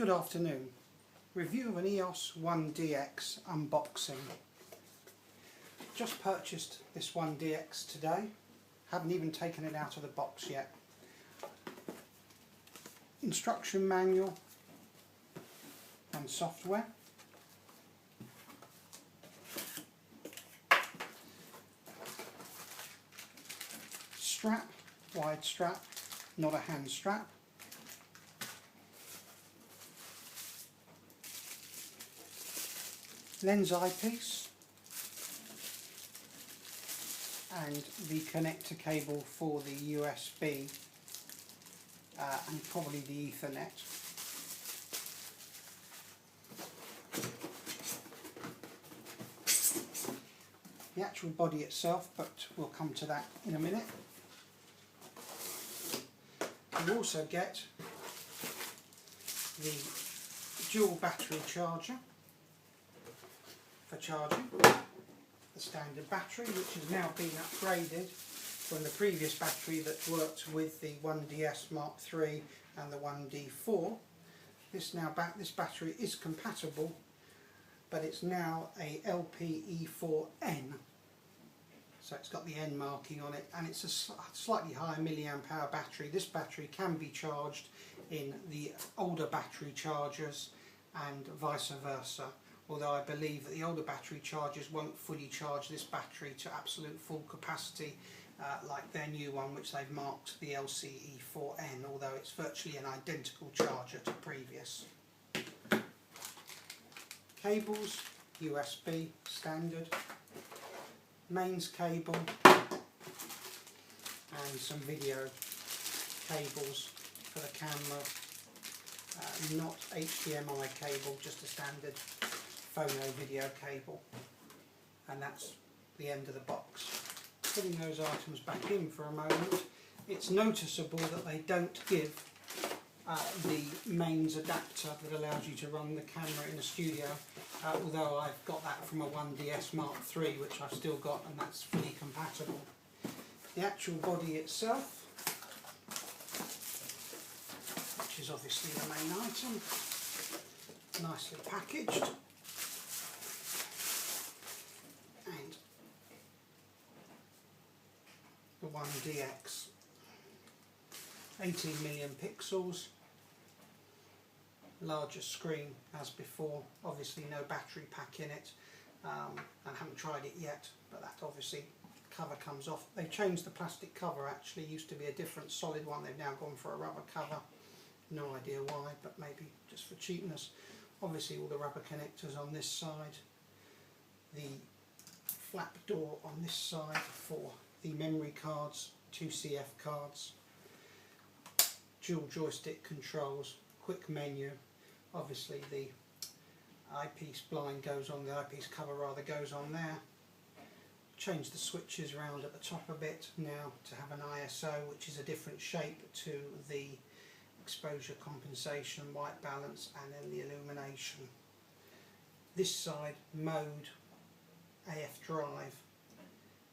Good afternoon. Review of an EOS-1DX unboxing. Just purchased this 1DX today. Haven't even taken it out of the box yet. Instruction manual and software. Strap, wide strap, not a hand strap. Lens eyepiece and the connector cable for the USB and probably the Ethernet. The actual body itself, but we'll come to that in a minute. You also get the dual battery charger for charging, the standard battery, which has now been upgraded from the previous battery that worked with the 1DS Mark III and the 1D4. This battery is compatible, but it's now a LPE4N, so it's got the N marking on it, and it's a slightly higher milliamp hour battery. This battery can be charged in the older battery chargers and vice versa, although I believe that the older battery chargers won't fully charge this battery to absolute full capacity like their new one, which they've marked the LCE4N, although it's virtually an identical charger to previous. Cables, USB standard, mains cable and some video cables for the camera, not HDMI cable, just a standard phono video cable, and that's the end of the box. Putting those items back in for a moment, it's noticeable that they don't give the mains adapter that allows you to run the camera in a studio, although I've got that from a 1DS Mark III, which I've still got, and that's fully compatible. The actual body itself, which is obviously the main item, nicely packaged, and the 1DX, 18 million pixels, larger screen as before, obviously no battery pack in it, and haven't tried it yet, but that obviously cover comes off. They've changed the plastic cover, actually used to be a different solid one, they've now gone for a rubber cover, no idea why, but maybe just for cheapness. Obviously all the rubber connectors on this side, the flap door on this side for the memory cards, 2 CF cards, dual joystick controls, quick menu, obviously the eyepiece blind goes on, the eyepiece cover rather goes on there. Change the switches around at the top a bit now to have an ISO, which is a different shape to the exposure compensation, white balance, and then the illumination. This side, mode, AF drive,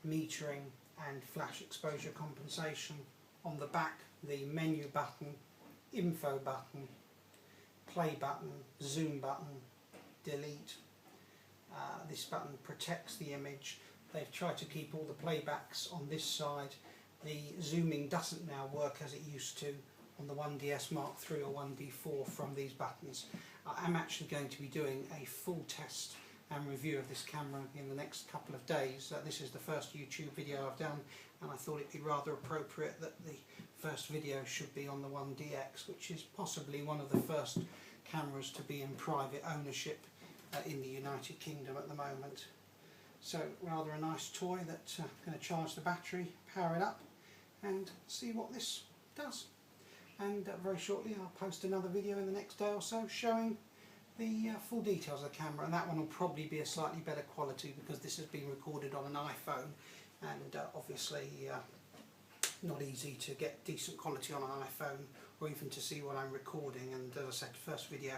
metering and flash exposure compensation. On the back, the menu button, info button, play button, zoom button, delete. This button protects the image. They've tried to keep all the playbacks on this side. The zooming doesn't now work as it used to on the 1DS Mark III or 1D4 from these buttons. I'm actually going to be doing a full test and review of this camera in the next couple of days. This is the first YouTube video I've done, and I thought it'd be rather appropriate that the first video should be on the 1DX, which is possibly one of the first cameras to be in private ownership in the United Kingdom at the moment. So rather a nice toy that I'm going to charge the battery, power it up and see what this does. And very shortly I'll post another video in the next day or so showing the full details of the camera, and that one will probably be a slightly better quality because this has been recorded on an iPhone, and obviously not easy to get decent quality on an iPhone or even to see what I'm recording. And as I said, first video.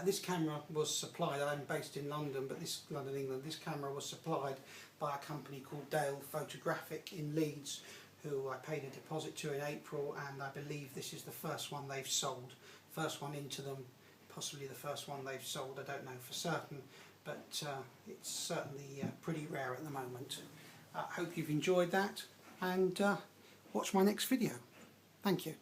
This camera was supplied, I'm based in London, but London, England, this camera was supplied by a company called Dale Photographic in Leeds, who I paid a deposit to in April, and I believe this is the first one they've sold, first one into them possibly the first one they've sold, I don't know for certain, but it's certainly pretty rare at the moment. I hope you've enjoyed that, and watch my next video. Thank you.